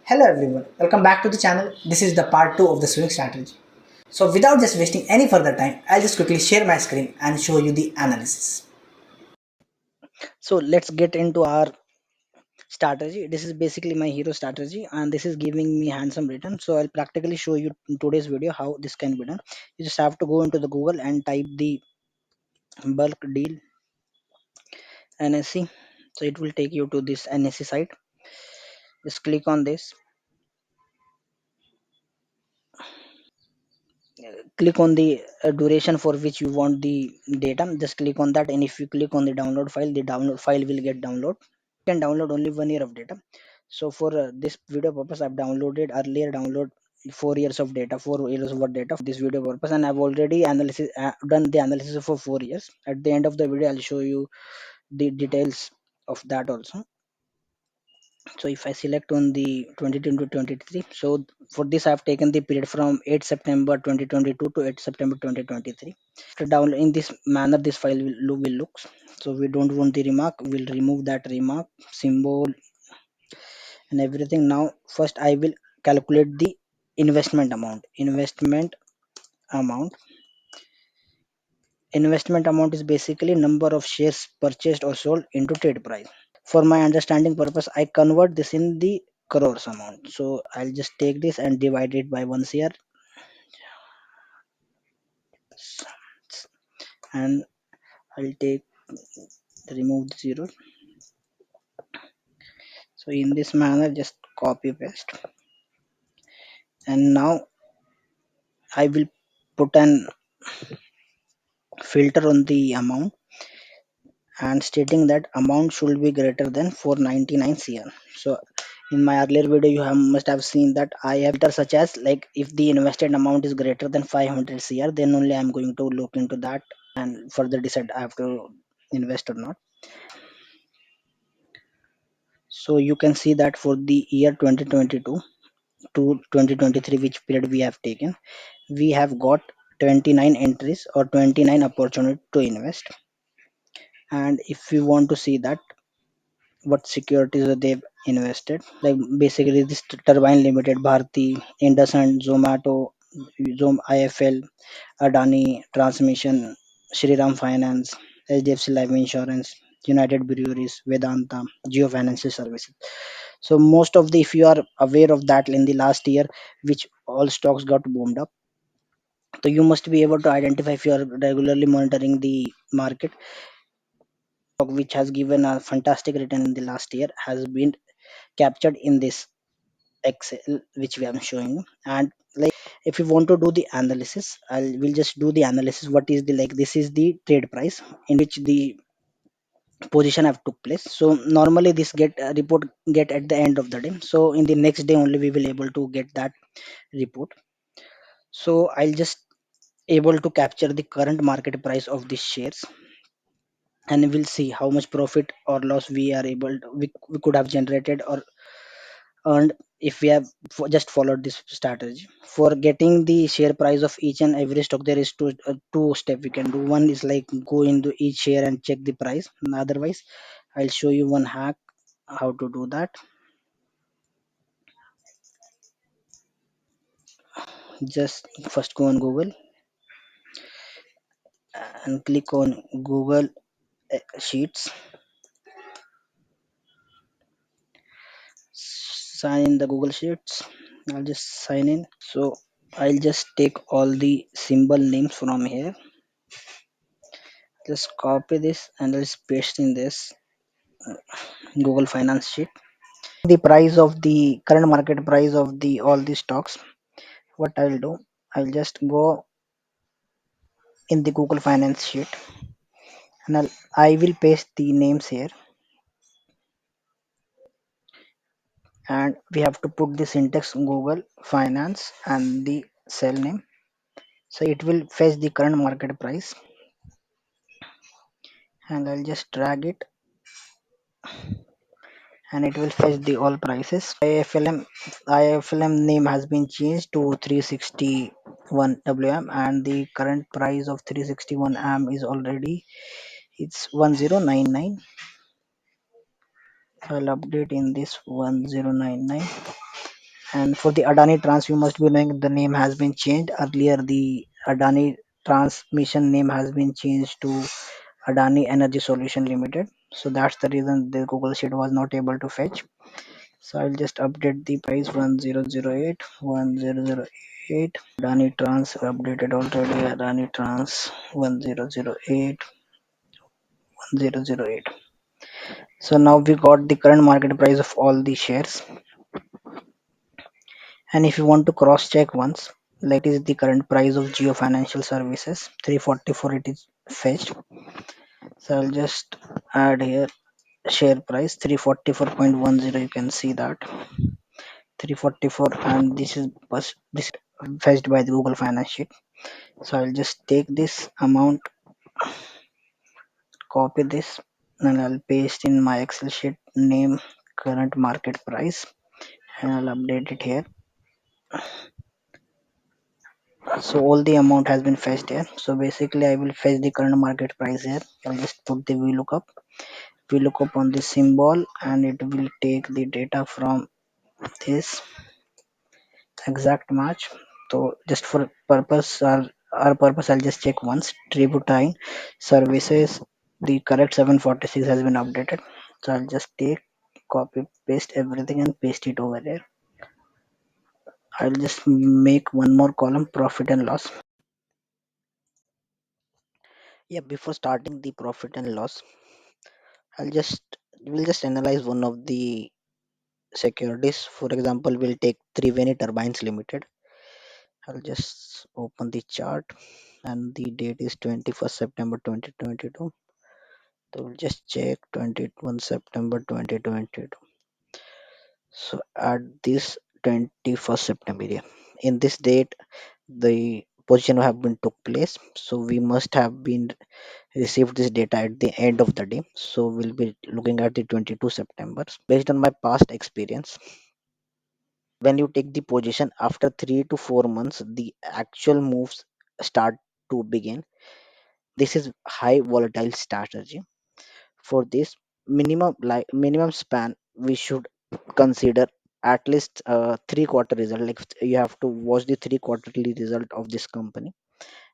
Hello everyone, welcome back to the channel. This is the part 2 of the swing strategy. So without just wasting any further time, I'll just quickly share my screen and show you the analysis. So let's get into our strategy. This is basically my hero strategy and this is giving me handsome return. So I'll practically show you in today's video how this can be done. You just have to go into the Google and type the bulk deal NSC. So it will take you to this NSC site. Just click on this. Click on the duration for which you want the data. Just click on that, and if you click on the download file, the download file will get download. You can download only 1 year of data. So for this video purpose, I've downloaded earlier download 4 years of data, 4 years of data for this video purpose, and I've already analysis done the analysis for 4 years. At the end of the video, I'll show you the details of that also. So if I select on the 2022 to 23, so for this I've taken the period from 8 September 2022 to 8 September 2023. After down in this manner, this file will look. So we don't want the remark, we'll remove that remark symbol and everything. Now first I will calculate the investment amount. Investment amount is basically number of shares purchased or sold into trade price. For my understanding purpose, I convert this in the crores amount. So I'll just take this and divide it by 1 CR and I'll take remove the zero. So in this manner, just copy paste. And now I will put an filter on the amount and stating that amount should be greater than 499 CR. So in my earlier video, must have seen that I have filter such as like if the invested amount is greater than 500 CR, then only I'm going to look into that and further decide I have to invest or not. So you can see that for the year 2022 to 2023, which period we have taken, we have got 29 entries or 29 opportunity to invest. And if we want to see that what securities that they've invested, like basically this Turbine Limited, Bharti, Indusand, Zomato, Zoom, IFL, Adani Transmission, Shriram Finance, HDFC Life Insurance, United Breweries, Vedanta, Geo Financial Services. So most of the, if you are aware of that in the last year, which all stocks got boomed up, so you must be able to identify if you are regularly monitoring the market. Which has given a fantastic return in the last year has been captured in this Excel, which we are showing you. And like if you want to do the analysis, we'll just do the analysis. What is the, like, this is the trade price in which the position have took place. So normally this get report get at the end of the day, so in the next day only we will able to get that report. So I'll just able to capture the current market price of these shares, and we'll see how much profit or loss we are able to, we could have generated or earned if we have just followed this strategy. For getting the share price of each and every stock, there is two step we can do. One is like go into each share and check the price, and otherwise I'll show you one hack how to do that. Just first go on Google and click on Google Sheets. Sign in the Google Sheets. I'll just sign in. So I'll just take all the symbol names from here, just copy this and I'll just paste in this Google Finance sheet. The price of the current market price of the all the stocks. What I'll do, I'll just go in the Google Finance sheet and I will paste the names here, and we have to put the syntax Google Finance and the cell name. So it will fetch the current market price, and I'll just drag it and it will fetch the all prices. IFLM name has been changed to 361 WM, and the current price of 361 AM is already, it's 1099. I'll update in this 1099. And for the Adani Trans, you must be knowing the name has been changed. Earlier, the Adani Transmission name has been changed to Adani Energy Solution Limited. So that's the reason the Google Sheet was not able to fetch. So I'll just update the price 1008 1008. Adani Trans updated already. Adani Trans 1008 1008. So now we got the current market price of all the shares. And if you want to cross check once, like is the current price of Geo Financial Services 344 it is fetched. So I'll just add here share price 344.10. You can see that 344, and this fetched by the Google Finance sheet. So I'll just take this amount, copy this, and I'll paste in my Excel sheet name current market price, and I'll update it here. So all the amount has been fetched here. So basically I will fetch the current market price here. I'll just put the VLOOKUP on this symbol, and it will take the data from this exact match. So just for purpose, our purpose, I'll just check once. Tributine services, the correct 746 has been updated. So I'll just take, copy, paste everything and paste it over there. I'll just make one more column, profit and loss. Yeah, before starting the profit and loss, I'll just we'll just analyze one of the securities. For example, we'll take Triveni Turbines Limited. I'll just open the chart, and the date is 21st September 2022. So we'll just check 21 September 2022. So at this 21st September, yeah, in this date, the position have been took place. So we must have been received this data at the end of the day. So we'll be looking at the 22 September. Based on my past experience, when you take the position after 3 to 4 months, the actual moves start to begin. This is high volatile strategy. For this minimum span, we should consider at least 3 quarter result. Like you have to watch the 3 quarterly result of this company,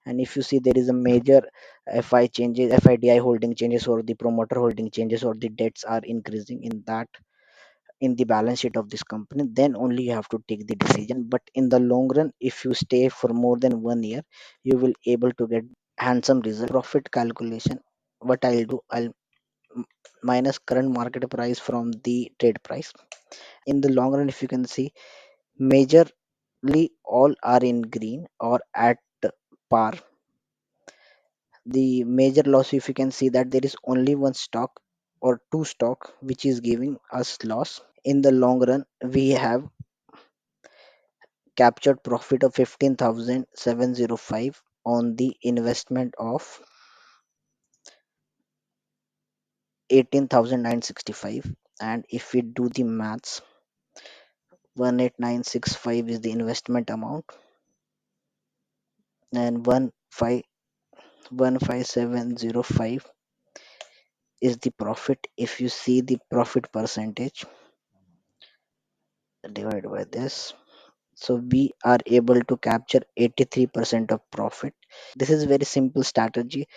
and if you see there is a major FIDI holding changes, or the promoter holding changes, or the debts are increasing in the balance sheet of this company, then only you have to take the decision. But in the long run, if you stay for more than 1 year, you will able to get handsome result. Profit calculation, what I'll do, I'll minus current market price from the trade price. In the long run, if you can see, majorly all are in green or at par. The major loss, if you can see, that there is only one stock or two stock which is giving us loss. In the long run, we have captured profit of 15,705 on the investment of 18,965. And if we do the maths, 18965 is the investment amount, and 15705 is the profit. If you see the profit percentage divided by this, so we are able to capture 83% of profit. This is very simple strategy.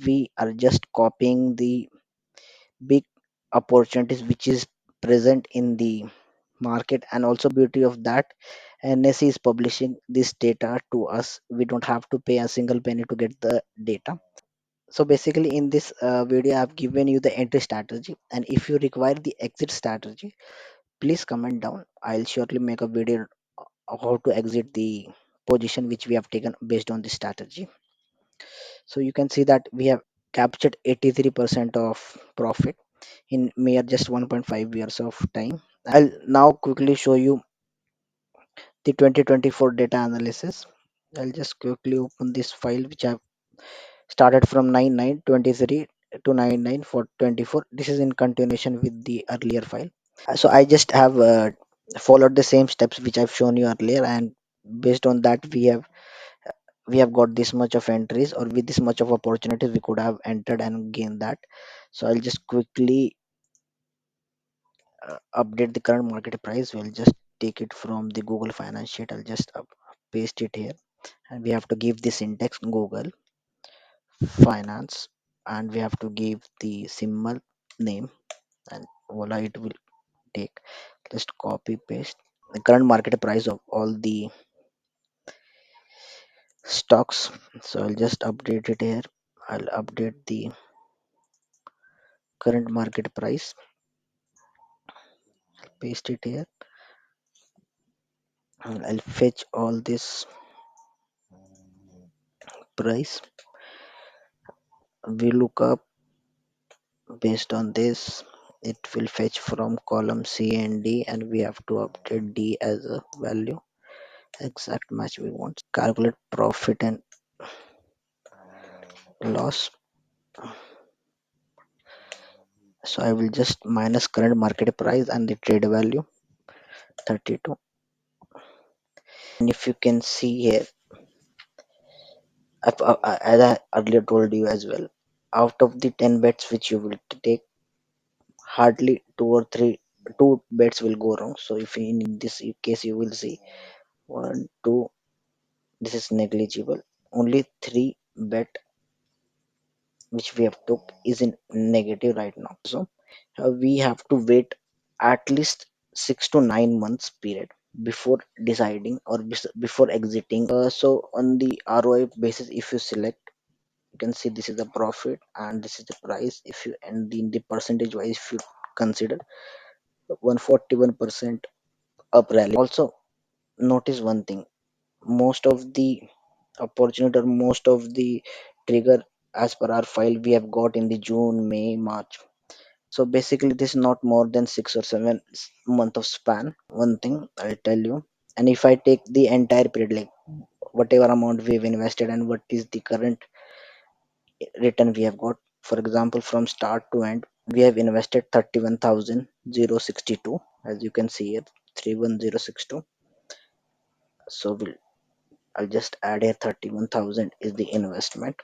We are just copying the big opportunities which is present in the market. And also beauty of that, NSE is publishing this data to us. We don't have to pay a single penny to get the data. So basically in this video I've given you the entry strategy, and if you require the exit strategy, please comment down. I'll surely make a video of how to exit the position which we have taken based on this strategy. So you can see that we have captured 83% of profit in mere just 1.5 years of time. I'll now quickly show you the 2024 data analysis. I'll just quickly open this file which I've started from 9/9/23 to 9/9/24. This is in continuation with the earlier file. So I just have followed the same steps which I've shown you earlier, and based on that we have got this much of entries, or with this much of opportunities we could have entered and gained that. So I'll just quickly update the current market price. We'll just take it from the Google Finance sheet. I'll just paste it here, and we have to give this index Google Finance, and we have to give the symbol name, and voila, it will take. Just copy paste the current market price of all the stocks. So I'll just update it here. I'll update the current market price, paste it here, and I'll fetch all this price. We look up based on this. It will fetch from column C and D, and we have to update D as a value. Exact match we want. Calculate profit and loss. So I will just minus current market price and the trade value 32. And if you can see here, as I earlier told you as well, out of the 10 bets which you will take, hardly two bets will go wrong. So if in this case you will see one, two, this is negligible. Only three bet which we have took is in negative right now. So we have to wait at least 6 to 9 months period before deciding or before exiting. So on the ROI basis, if you select, you can see this is the profit and this is the price. If you and in the percentage wise, if you consider 141% up rally. Also notice one thing, most of the opportunity or most of the trigger as per our file we have got in the June, May, March. So basically this is not more than 6 or 7 month of span. One thing I'll tell you, and if I take the entire period, like whatever amount we've invested and what is the current return we have got, for example from start to end we have invested 31,062, as you can see here, 31062. So I'll just add here 31,000 is the investment,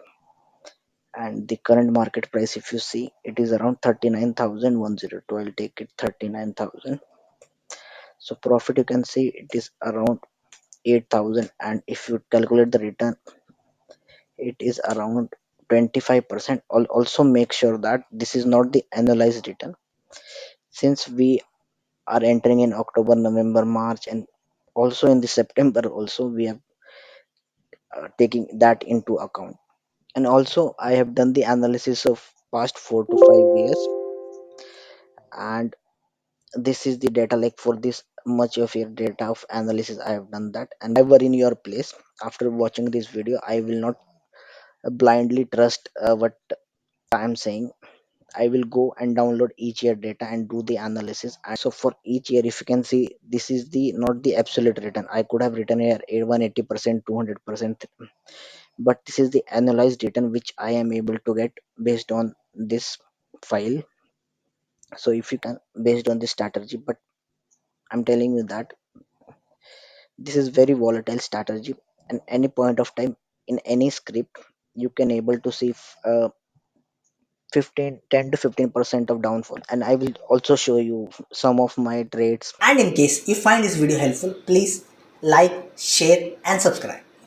and the current market price if you see it is around 39,102. I'll take it 39,000. So profit you can see it is around 8,000, and if you calculate the return it is around 25%. Also make sure that this is not the annualized return, since we are entering in October, November, March, and also in the September also we are taking that into account. And also I have done the analysis of past 4 to 5 years, and this is the data, like for this much of your data of analysis I have done that. And I were in your place, after watching this video I will not blindly trust what I'm saying. I will go and download each year data and do the analysis. And also for each year, if you can see, this is the not the absolute return. I could have written here 180%, 200%, but this is the analyzed return which I am able to get based on this file. So if you can, based on this strategy, but I'm telling you that this is very volatile strategy, and any point of time in any script you can able to see 10 to 15% of downfall. And I will also show you some of my trades. And in case you find this video helpful, please like, share and subscribe.